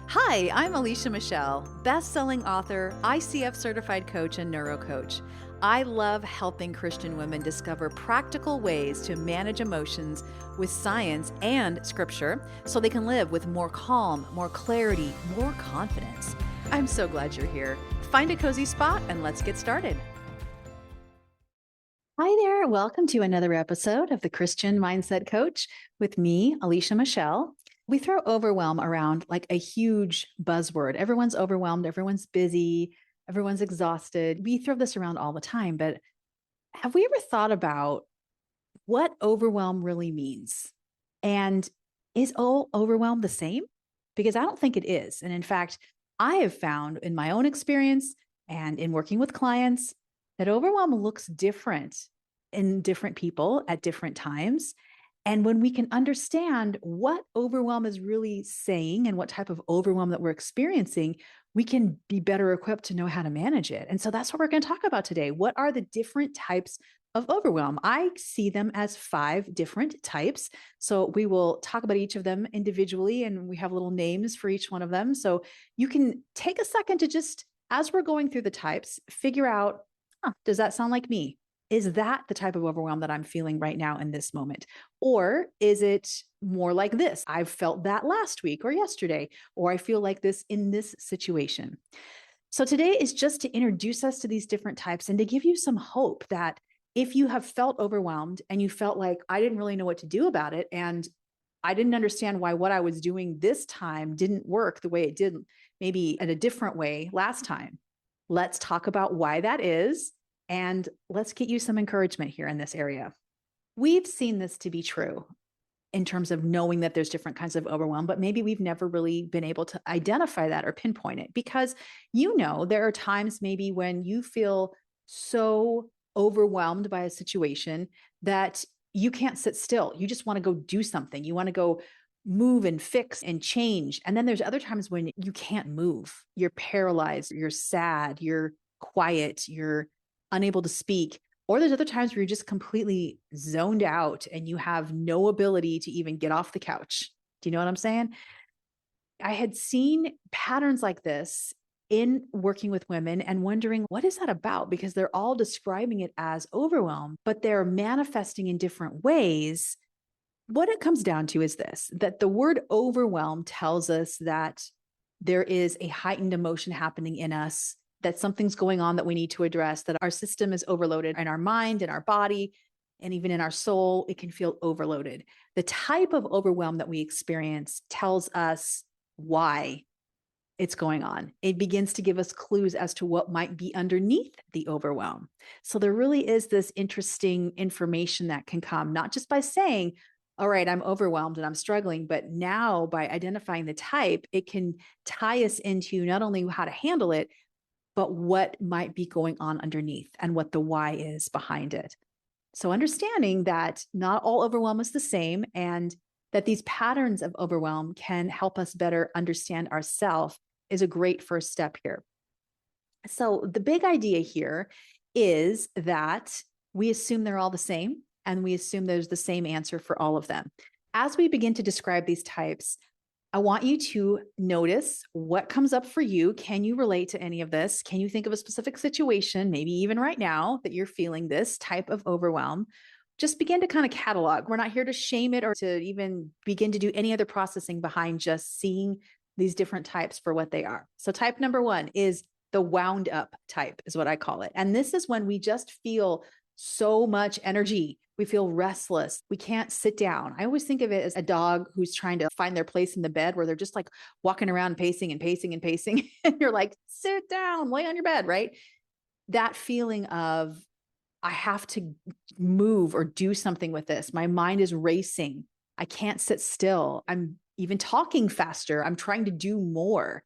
Hi, I'm Alicia Michelle, best-selling author, ICF certified coach, and neurocoach. I love helping Christian women discover practical ways to manage emotions with science and scripture so they can live with more calm, more clarity, more confidence. I'm so glad you're here. Find a cozy spot and let's get started. Hi there. Welcome to another episode of the Christian Mindset Coach with me, Alicia Michelle. We throw overwhelm around like a huge buzzword. Everyone's overwhelmed, everyone's busy, everyone's exhausted. We throw this around all the time, but have we ever thought about what overwhelm really means? And is all overwhelm the same? Because I don't think it is. And in fact, I have found in my own experience and in working with clients that overwhelm looks different in different people at different times. And when we can understand what overwhelm is really saying and what type of overwhelm that we're experiencing, we can be better equipped to know how to manage it. And so that's what we're going to talk about today. What are the different types of overwhelm? I see them as 5 different types. So we will talk about each of them individually, and we have little names for each one of them. So you can take a second to just, as we're going through the types, figure out, does that sound like me? Is that the type of overwhelm that I'm feeling right now in this moment? Or is it more like this? I've felt that last week or yesterday, or I feel like this in this situation. So today is just to introduce us to these different types and to give you some hope that if you have felt overwhelmed and you felt like I didn't really know what to do about it, and I didn't understand why what I was doing this time didn't work the way it did, maybe in a different way last time. Let's talk about why that is, and let's get you some encouragement here in this area. We've seen this to be true in terms of knowing that there's different kinds of overwhelm, but maybe we've never really been able to identify that or pinpoint it because there are times maybe when you feel so overwhelmed by a situation that you can't sit still. You just want to go do something. You want to go move and fix and change. And then there's other times when you can't move. You're paralyzed, you're sad, you're quiet, you're unable to speak. Or there's other times where you're just completely zoned out and you have no ability to even get off the couch. Do you know what I'm saying? I had seen patterns like this in working with women and wondering, what is that about? Because they're all describing it as overwhelm, but they're manifesting in different ways. What it comes down to is this, that the word overwhelm tells us that there is a heightened emotion happening in us, that something's going on that we need to address, that our system is overloaded in our mind, in our body, and even in our soul. It can feel overloaded. The type of overwhelm that we experience tells us why it's going on. It begins to give us clues as to what might be underneath the overwhelm. So there really is this interesting information that can come, not just by saying, all right, I'm overwhelmed and I'm struggling, but now by identifying the type, it can tie us into not only how to handle it, but what might be going on underneath and what the why is behind it. So understanding that not all overwhelm is the same and that these patterns of overwhelm can help us better understand ourselves is a great first step here. So the big idea here is that we assume they're all the same and we assume there's the same answer for all of them. As we begin to describe these types, I want you to notice what comes up for you. Can you relate to any of this? Can you think of a specific situation, maybe even right now, that you're feeling this type of overwhelm? Just begin to kind of catalog. We're not here to shame it or to even begin to do any other processing behind just seeing these different types for what they are. So type number 1 is the wound up type, is what I call it. And this is when we just feel so much energy. We feel restless. We can't sit down. I always think of it as a dog who's trying to find their place in the bed where they're just like walking around pacing and pacing and pacing. And you're like, sit down, lay on your bed, right? That feeling of, I have to move or do something with this. My mind is racing. I can't sit still. I'm even talking faster. I'm trying to do more.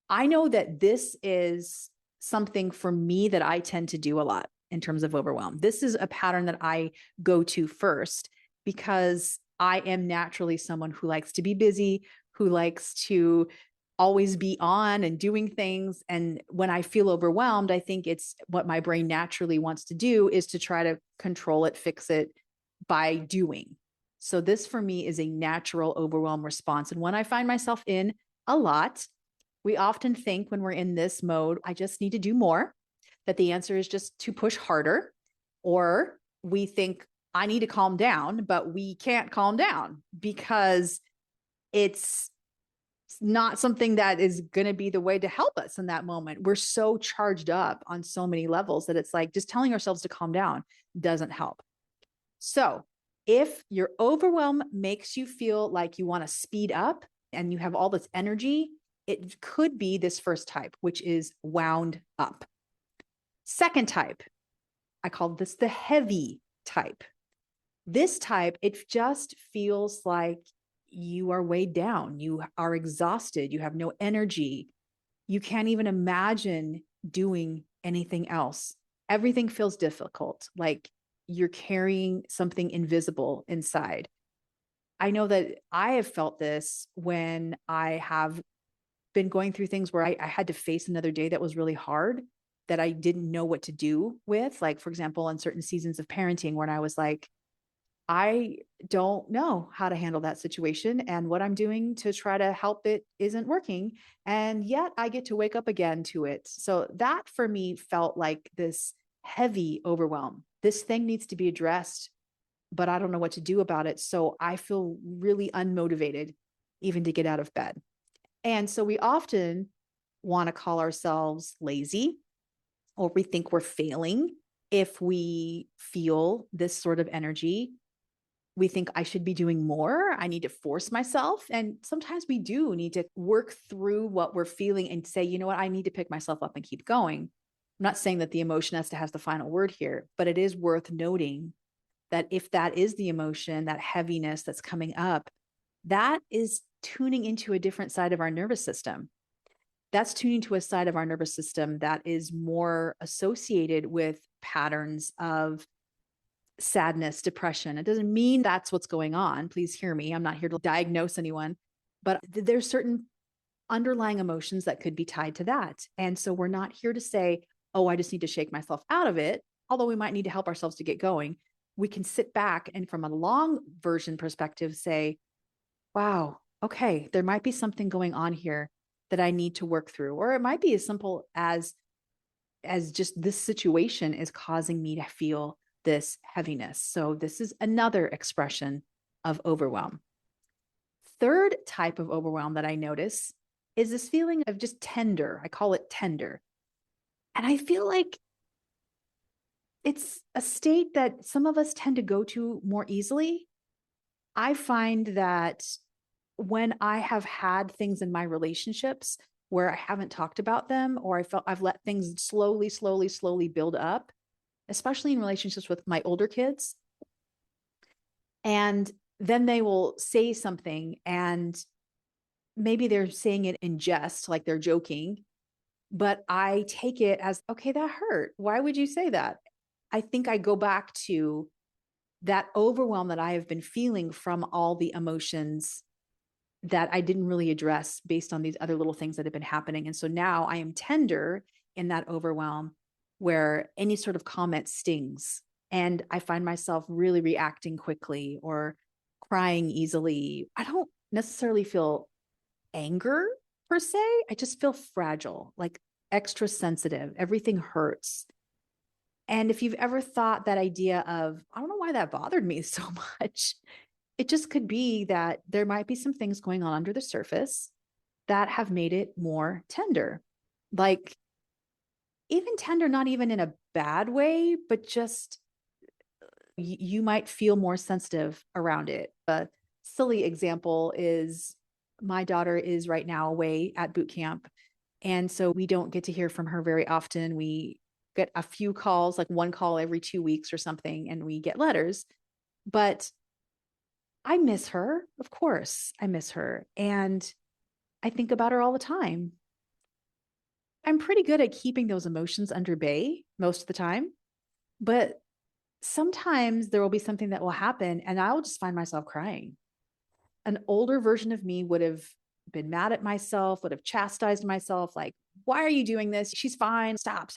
I know that this is something for me that I tend to do a lot in terms of overwhelm. This is a pattern that I go to first because I am naturally someone who likes to be busy, who likes to always be on and doing things. And when I feel overwhelmed, I think it's what my brain naturally wants to do is to try to control it, fix it by doing. So this for me is a natural overwhelm response. And one I find myself in a lot. We often think when we're in this mode, I just need to do more, that the answer is just to push harder. Or we think I need to calm down, but we can't calm down because it's not something that is going to be the way to help us in that moment. We're so charged up on so many levels that it's like just telling ourselves to calm down doesn't help. So if your overwhelm makes you feel like you want to speed up and you have all this energy, it could be this first type, which is wound up. Second type, I call this the heavy type. This type, it just feels like you are weighed down. You are exhausted. You have no energy. You can't even imagine doing anything else. Everything feels difficult, like you're carrying something invisible inside. I know that I have felt this when I have been going through things where I had to face another day that was really hard, that I didn't know what to do with. Like, for example, in certain seasons of parenting, when I was like, I don't know how to handle that situation. And what I'm doing to try to help it isn't working. And yet I get to wake up again to it. So that for me felt like this heavy overwhelm. This thing needs to be addressed, but I don't know what to do about it. So I feel really unmotivated even to get out of bed. And so we often want to call ourselves lazy, or we think we're failing if we feel this sort of energy. We think I should be doing more. I need to force myself. And sometimes we do need to work through what we're feeling and say, you know what, I need to pick myself up and keep going. I'm not saying that the emotion has to have the final word here, but it is worth noting that if that is the emotion, that heaviness that's coming up, that is tuning into a different side of our nervous system. That's tuning to a side of our nervous system that is more associated with patterns of sadness, depression. It doesn't mean that's what's going on. Please hear me. I'm not here to diagnose anyone, but there's certain underlying emotions that could be tied to that. And so we're not here to say, oh, I just need to shake myself out of it. Although we might need to help ourselves to get going. We can sit back and from a long version perspective, say, wow, okay, there might be something going on here that I need to work through. Or it might be as simple as just this situation is causing me to feel this heaviness. So this is another expression of overwhelm. Third type of overwhelm that I notice is this feeling of just tender. I call it tender. And I feel like it's a state that some of us tend to go to more easily. I find that when I have had things in my relationships where I haven't talked about them, or I felt I've let things slowly build up, especially in relationships with my older kids. And then they will say something and maybe they're saying it in jest, like they're joking, but I take it as, okay, that hurt. Why would you say that? I think I go back to that overwhelm that I have been feeling from all the emotions that I didn't really address based on these other little things that have been happening. And so now I am tender in that overwhelm where any sort of comment stings. And I find myself really reacting quickly or crying easily. I don't necessarily feel anger per se. I just feel fragile, like extra sensitive. Everything hurts. And if you've ever thought that idea of, I don't know why that bothered me so much, it just could be that there might be some things going on under the surface that have made it more tender. Like even tender, not even in a bad way, but just you might feel more sensitive around it. A silly example is my daughter is right now away at boot camp. And so we don't get to hear from her very often. We get a few calls, like one call every 2 weeks or something, and we get letters. But I miss her. Of course, I miss her. And I think about her all the time. I'm pretty good at keeping those emotions under bay most of the time. But sometimes there will be something that will happen and I'll just find myself crying. An older version of me would have been mad at myself, would have chastised myself, like, why are you doing this? She's fine. Stop.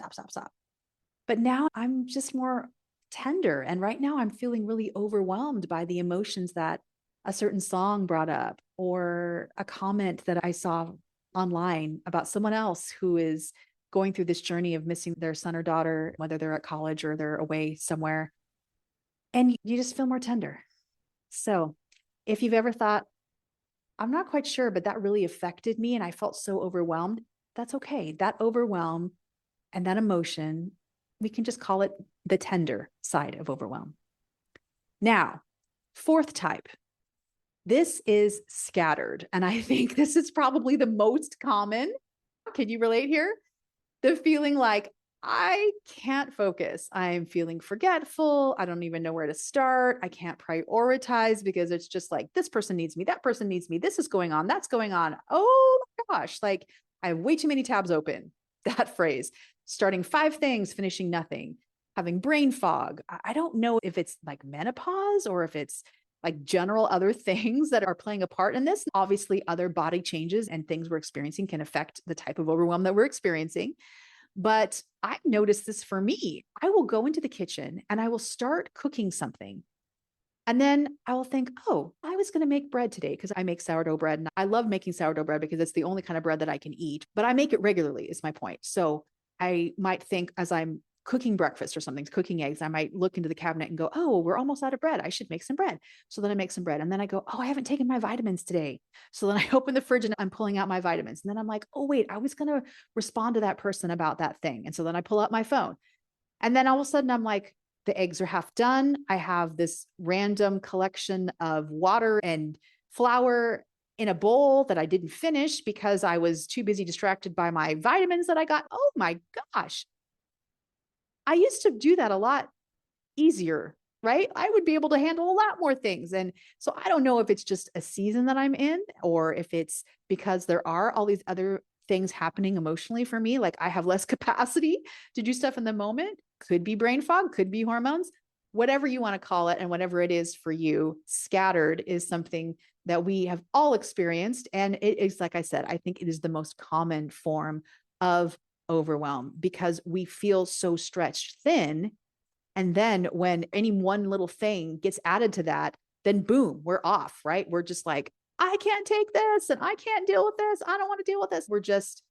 But now I'm just more tender. And right now I'm feeling really overwhelmed by the emotions that a certain song brought up or a comment that I saw online about someone else who is going through this journey of missing their son or daughter, whether they're at college or they're away somewhere, and you just feel more tender. So if you've ever thought, I'm not quite sure, but that really affected me and I felt so overwhelmed, that's okay. That overwhelm and that emotion, we can just call it the tender side of overwhelm. Now, fourth type. This is scattered. And I think this is probably the most common. Can you relate here? The feeling like I can't focus. I'm feeling forgetful. I don't even know where to start. I can't prioritize because it's just like, this person needs me. That person needs me. This is going on. That's going on. Oh my gosh. Like I have way too many tabs open. That phrase, starting 5 things, finishing nothing, having brain fog. I don't know if it's like menopause or if it's like general other things that are playing a part in this. Obviously, other body changes and things we're experiencing can affect the type of overwhelm that we're experiencing. But I noticed this for me. I will go into the kitchen and I will start cooking something. And then I will think, oh, I was going to make bread today because I make sourdough bread. And I love making sourdough bread because it's the only kind of bread that I can eat, but I make it regularly is my point. So I might think as I'm cooking breakfast or something, cooking eggs, I might look into the cabinet and go, oh, we're almost out of bread. I should make some bread. So then I make some bread. And then I go, oh, I haven't taken my vitamins today. So then I open the fridge and I'm pulling out my vitamins. And then I'm like, oh, wait, I was going to respond to that person about that thing. And so then I pull out my phone. And then all of a sudden I'm like, the eggs are half done. I have this random collection of water and flour in a bowl that I didn't finish because I was too busy distracted by my vitamins that I got. Oh my gosh. I used to do that a lot easier, right? I would be able to handle a lot more things. And so I don't know if it's just a season that I'm in or if it's because there are all these other things happening emotionally for me. Like I have less capacity to do stuff in the moment. Could be brain fog, could be hormones, whatever you want to call it. And whatever it is for you, scattered is something that we have all experienced. And it is, like I said, I think it is the most common form of overwhelm because we feel so stretched thin. And then when any one little thing gets added to that, then boom, we're off, right? We're just like, I can't take this and I can't deal with this. I don't want to deal with this. We're just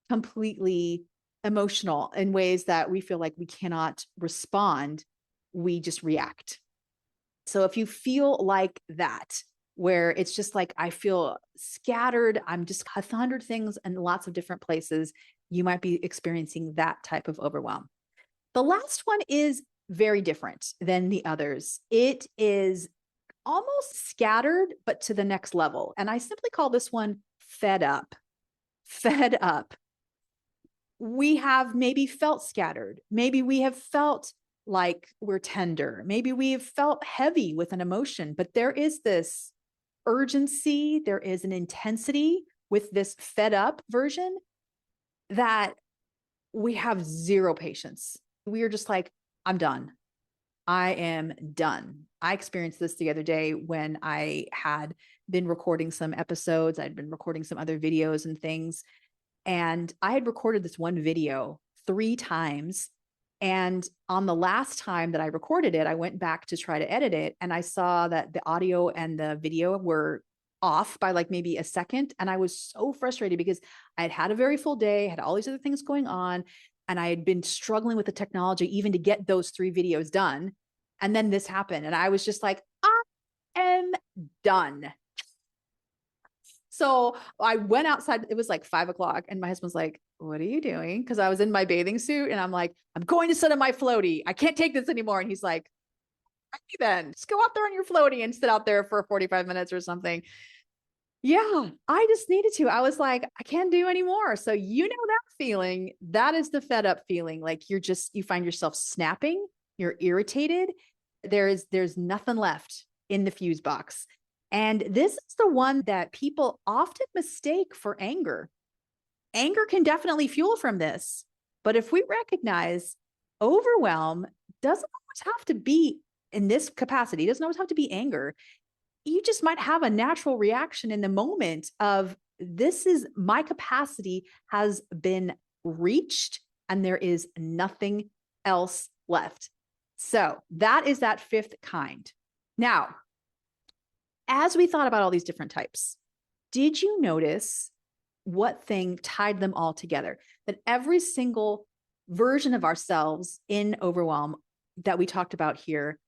completely emotional in ways that we feel like we cannot respond. We just react. So if you feel like that, where it's just like, I feel scattered, I'm just 100 things in lots of different places, you might be experiencing that type of overwhelm. The last one is very different than the others. It is almost scattered, but to the next level. And I simply call this one fed up. Fed up. We have maybe felt scattered. Maybe we have felt like we're tender. Maybe we have felt heavy with an emotion, but there is this urgency, there is an intensity with this fed up version that we have zero patience. We are just like, I'm done. I am done. I experienced this the other day when I had been recording some episodes. I'd been recording some other videos and things. And I had recorded this one video 3 times. And on the last time that I recorded it, I went back to try to edit it. And I saw that the audio and the video were off by like maybe a second. And I was so frustrated because I had had a very full day, had all these other things going on. And I had been struggling with the technology even to get those 3 videos done. And then this happened. And I was just like, I am done. So I went outside. It was like 5 o'clock. And my husband's like, what are you doing? Because I was in my bathing suit. And I'm like, I'm going to sit on my floaty. I can't take this anymore. And he's like, then just go out there on your floaty and sit out there for 45 minutes or something. Yeah, I just needed to. I was like, I can't do anymore. So you know that feeling, that is the fed up feeling. Like you find yourself snapping, you're irritated. There's nothing left in the fuse box. And this is the one that people often mistake for anger. Anger can definitely fuel from this. But if we recognize overwhelm doesn't always have to be in this capacity, it doesn't always have to be anger. You just might have a natural reaction in the moment of this is my capacity has been reached and there is nothing else left. So that is that 5th kind. Now, as we thought about all these different types, did you notice what thing tied them all together. That every single version of ourselves in overwhelm that we talked about here,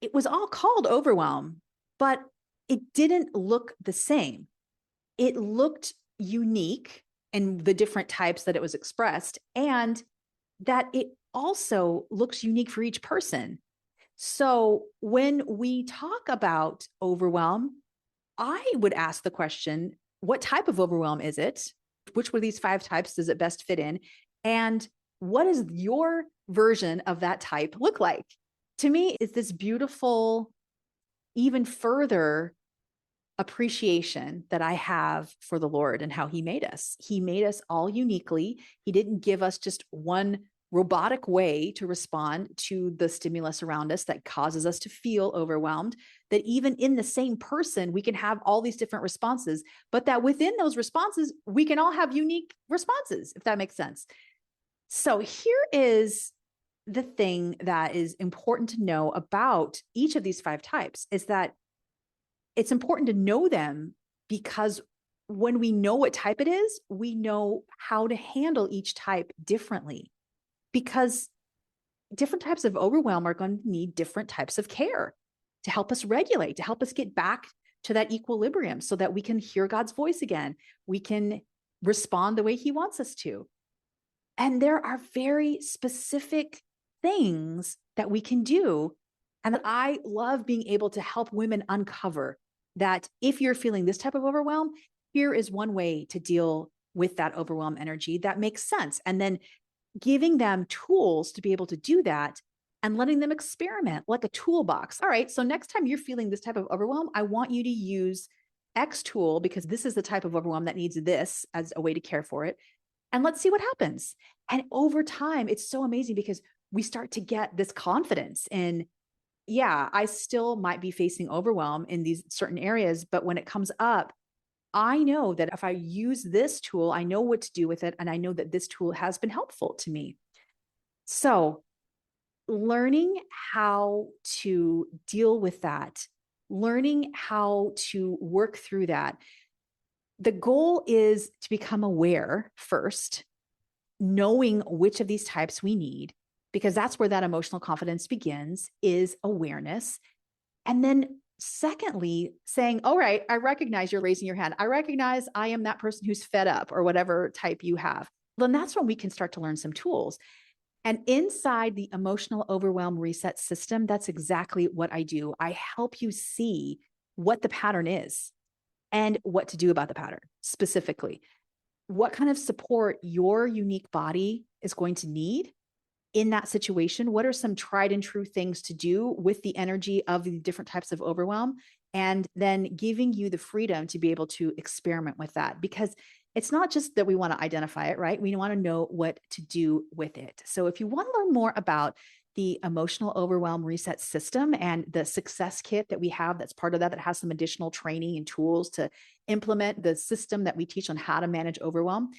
it was all called overwhelm, but it didn't look the same. It looked unique in the different types that it was expressed, and that it also looks unique for each person. So when we talk about overwhelm, I would ask the question, what type of overwhelm is it? Which one of these 5 types does it best fit in? And what does your version of that type look like? To me, it's this beautiful, even further appreciation that I have for the Lord and how he made us. He made us all uniquely. He didn't give us just one robotic way to respond to the stimulus around us that causes us to feel overwhelmed, that even in the same person, we can have all these different responses, but that within those responses, we can all have unique responses, if that makes sense. So here is the thing that is important to know about each of these 5 types is that it's important to know them because when we know what type it is, we know how to handle each type differently, because different types of overwhelm are going to need different types of care to help us regulate, to help us get back to that equilibrium so that we can hear God's voice again. We can respond the way he wants us to. And there are very specific things that we can do. And that I love being able to help women uncover that if you're feeling this type of overwhelm, here is one way to deal with that overwhelm energy that makes sense. And then giving them tools to be able to do that and letting them experiment like a toolbox. All right, so next time you're feeling this type of overwhelm, I want you to use X tool because this is the type of overwhelm that needs this as a way to care for it. And let's see what happens. And over time, it's so amazing because we start to get this confidence in, yeah, I still might be facing overwhelm in these certain areas, but when it comes up, I know that if I use this tool, I know what to do with it. And I know that this tool has been helpful to me. So learning how to deal with that, learning how to work through that. The goal is to become aware first, knowing which of these types we need, because that's where that emotional confidence begins, is awareness. And then secondly, saying, all right, I recognize you're raising your hand. I recognize I am that person who's fed up or whatever type you have. Then that's when we can start to learn some tools. And inside the emotional overwhelm reset system, that's exactly what I do. I help you see what the pattern is and what to do about the pattern specifically. What kind of support your unique body is going to need in that situation. What are some tried and true things to do with the energy of the different types of overwhelm? And then giving you the freedom to be able to experiment with that, because it's not just that we want to identify it, right? We want to know what to do with it. So if you want to learn more about the emotional overwhelm reset system and the success kit that we have that's part of that, that has some additional training and tools to implement the system that we teach on how to manage overwhelm,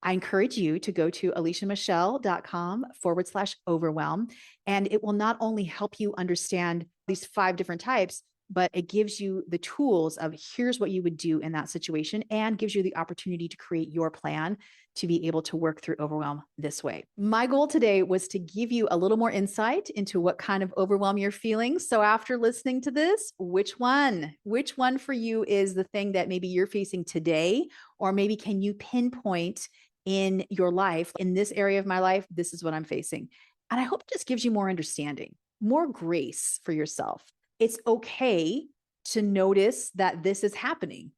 I encourage you to go to aliciamichelle.com/overwhelm. And it will not only help you understand these 5 different types, but it gives you the tools of here's what you would do in that situation and gives you the opportunity to create your plan to be able to work through overwhelm this way. My goal today was to give you a little more insight into what kind of overwhelm you're feeling. So after listening to this, which one for you is the thing that maybe you're facing today, or maybe can you pinpoint in your life, in this area of my life, this is what I'm facing. And I hope it just gives you more understanding, more grace for yourself. It's okay to notice that this is happening,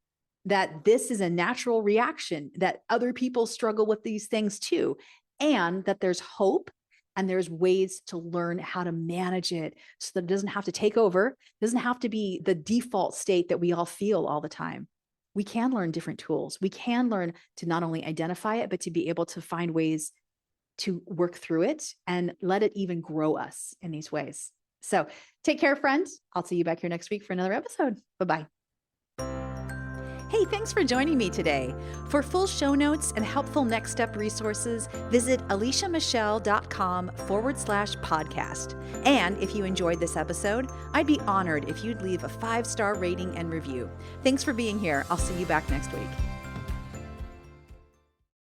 that this is a natural reaction, that other people struggle with these things too, and that there's hope and there's ways to learn how to manage it so that it doesn't have to take over, doesn't have to be the default state that we all feel all the time. We can learn different tools. We can learn to not only identify it, but to be able to find ways to work through it and let it even grow us in these ways. So take care, friends. I'll see you back here next week for another episode. Bye-bye. Hey, thanks for joining me today. For full show notes and helpful next step resources, visit aliciamichelle.com/podcast. And if you enjoyed this episode, I'd be honored if you'd leave a 5-star rating and review. Thanks for being here. I'll see you back next week.